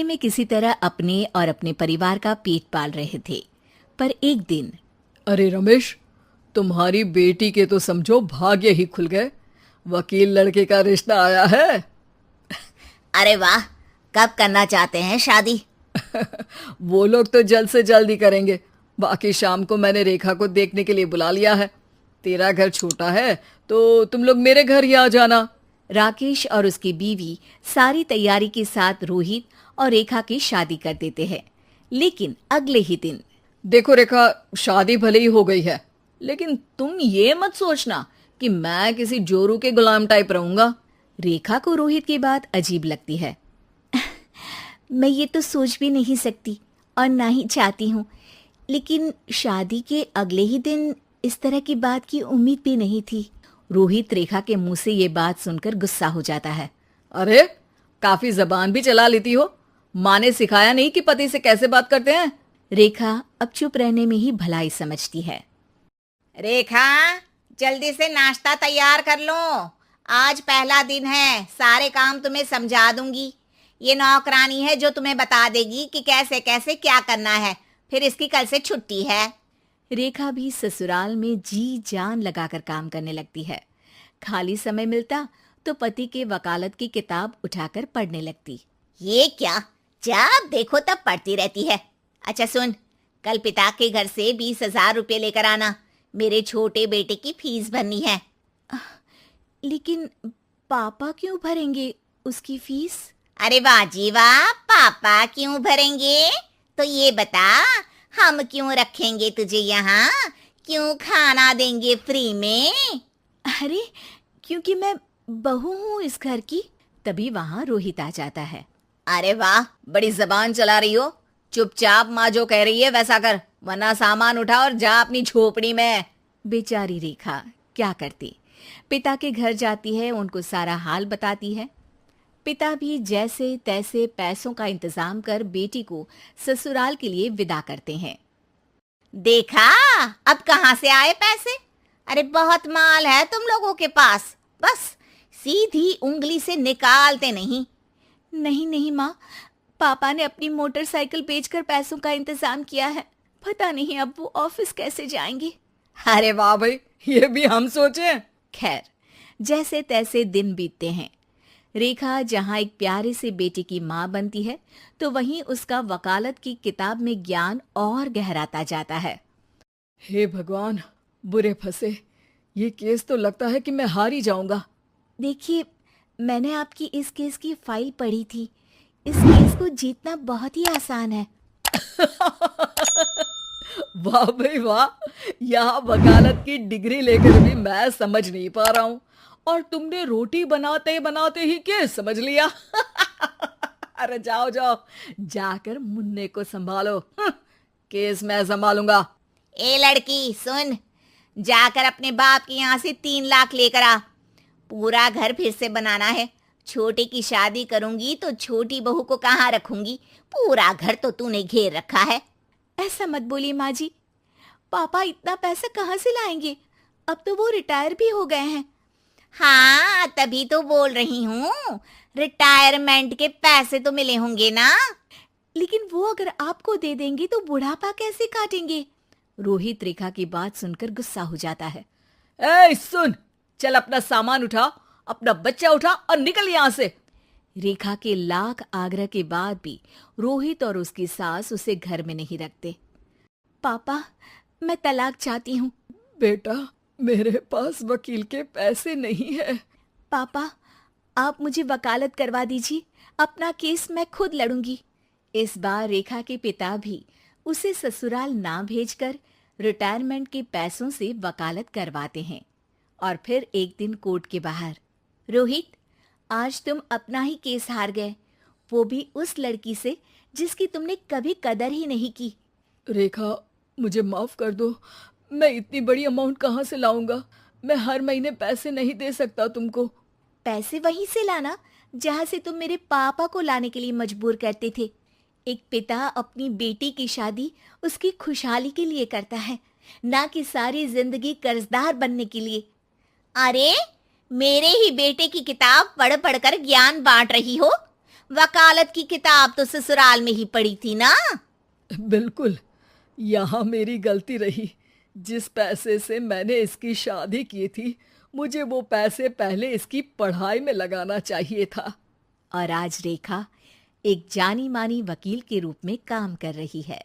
बदले में किसी तरह अपने और अपने परिवार का पेट पाल रहे थे। पर एक दिन, अरे रमेश, तुम्हारी बेटी के तो समझो भाग्य ही खुल गए। वकील लड़के का रिश्ता आया है। अरे वाह, कब करना चाहते हैं शादी? वो लोग तो जल्द से जल्द ही करेंगे। बाकी शाम को मैंने रेखा को देखने के लिए बुला लिया है। तेरा घर छोटा है तो तुम लोग मेरे घर ही आ जाना। राकेश और उसकी बीवी सारी तैयारी के साथ रोहित और रेखा की शादी कर देते हैं। लेकिन अगले ही दिन, देखो रेखा, शादी भले ही हो गई है, लेकिन तुम ये मत सोचना कि मैं किसी जोरू के गुलाम टाइप रहूंगा। रेखा को रोहित की बात अजीब लगती है। मैं ये तो सोच भी नहीं सकती और ना ही चाहती हूँ, लेकिन शादी के अगले ही दिन इस तरह की बात की उम्मीद भी नहीं थी। रोहित रेखा के मुंह से ये बात सुनकर गुस्सा हो जाता है। अरे, काफी जबान भी चला लेती हो। माँ ने सिखाया नहीं कि पति से कैसे बात करते हैं? रेखा अब चुप रहने में ही भलाई समझती है। रेखा, जल्दी से नाश्ता तैयार कर लो। आज पहला दिन है, सारे काम तुम्हें समझा दूंगी। ये नौकरानी है जो तुम्हें बता देगी कि कैसे कैसे क्या करना है। फिर इसकी कल से छुट्टी है। रेखा भी ससुराल में जी जान लगाकर काम करने लगती है। खाली समय मिलता तो पति के वकालत की किताब उठाकर पढ़ने लगती। ये क्या, जब देखो तब पढ़ती रहती है। अच्छा सुन, कल पिता के घर से 20,000 रुपये लेकर आना। मेरे छोटे बेटे की फीस भरनी है। लेकिन पापा क्यों भरेंगे उसकी फीस? अरे वाह जी वाह, पापा क्यों भरेंगे? तो ये बता, हम क्यों रखेंगे तुझे यहाँ? क्यों खाना देंगे फ्री में? अरे, क्योंकि मैं बहू हूँ इस घर की। तभी वहाँ रोहित आ जाता है। अरे वाह, बड़ी जबान चला रही हो। चुपचाप माँ जो कह रही है वैसा कर, वरना सामान उठा और जा अपनी झोपड़ी में। बेचारी रेखा क्या करती, पिता के घर जाती है, उनको सारा हाल बताती है। पिता भी जैसे तैसे पैसों का इंतजाम कर बेटी को ससुराल के लिए विदा करते हैं। देखा, अब कहाँ से आए पैसे? अरे बहुत माल है तुम लोगों के पास, बस सीधी उंगली से निकालते नहीं। नहीं नहीं माँ, पापा ने अपनी मोटरसाइकिल बेचकर पैसों का इंतजाम किया है। पता नहीं अब वो ऑफिस कैसे जाएंगे। अरे वाह भाई, ये भी हम सोचे। खैर, जैसे तैसे दिन बीतते हैं। रेखा जहाँ एक प्यारे से बेटे की माँ बनती है, तो वहीं उसका वकालत की किताब में ज्ञान और गहराता जाता है। हे भगवान, बुरे फंसे। ये केस तो लगता है कि मैं हार ही जाऊंगा। देखिए, मैंने आपकी इस केस की फाइल पढ़ी थी। इस केस को जीतना बहुत ही आसान है। वाह भाई वाह, यहाँ वकालत की डिग्री लेकर भी मैं समझ नहीं पा रहा हूँ, और तुमने रोटी बनाते बनाते ही केस समझ लिया। अरे जाओ जाओ, जाकर मुन्ने को संभालो। केस मैं संभालूंगा। ए लड़की सुन, जाकर अपने बाप के यहाँ से 3 लाख लेकर आ। पूरा घर फिर से बनाना है। छोटे की शादी करूंगी तो छोटी बहू को कहाँ रखूंगी? पूरा घर तो तूने घेर रखा है। ऐसा मत बोलिए माँ जी, पापा इतना पैसा कहाँ से लाएंगे? अब तो वो रिटायर भी हो गए हैं। हाँ, तभी तो बोल रही हूँ, रिटायरमेंट के पैसे तो मिले होंगे ना। लेकिन वो अगर आपको दे देंगे तो बुढ़ापा कैसे काटेंगे? रोहित रेखा की बात सुनकर गुस्सा हो जाता है। ए सुन, चल अपना सामान उठा, अपना बच्चा उठा और निकल यहाँ से। रेखा के लाख आग्रह के बाद भी रोहित और उसकी सास उसे घर में नहीं रखते। पापा, मैं तलाक चाहती हूँ। बेटा, मेरे पास वकील के पैसे नहीं है। पापा, आप मुझे वकालत करवा दीजिए, अपना केस मैं खुद लड़ूंगी। इस बार रेखा के पिता भी उसे ससुराल ना भेजकर रिटायरमेंट के पैसों से वकालत करवाते हैं। और फिर एक दिन कोर्ट के बाहर, रोहित, आज तुम अपना ही केस हार गए, वो भी उस लड़की से जिसकी तुमने कभी कदर ही नहीं की। रेखा, मुझे माफ कर दो। मैं इतनी बड़ी अमाउंट कहाँ से लाऊंगा? मैं हर महीने पैसे नहीं दे सकता तुमको। पैसे वहीं से लाना जहाँ से तुम मेरे पापा को लाने के लिए मजबूर करते थे। एक पिता अपनी बेटी की शादी उसकी खुशहाली के लिए करता है, ना कि सारी जिंदगी कर्जदार बनने के लिए। अरे, मेरे ही बेटे की किताब पढ़ पढ़ कर ज्ञान बांट रही हो। वकालत की किताब तो ससुराल में ही पड़ी थी ना। बिल्कुल, यहाँ मेरी गलती रही। जिस पैसे से मैंने इसकी शादी की थी, मुझे वो पैसे पहले इसकी पढ़ाई में लगाना चाहिए था। और आज रेखा एक जानी मानी वकील के रूप में काम कर रही है।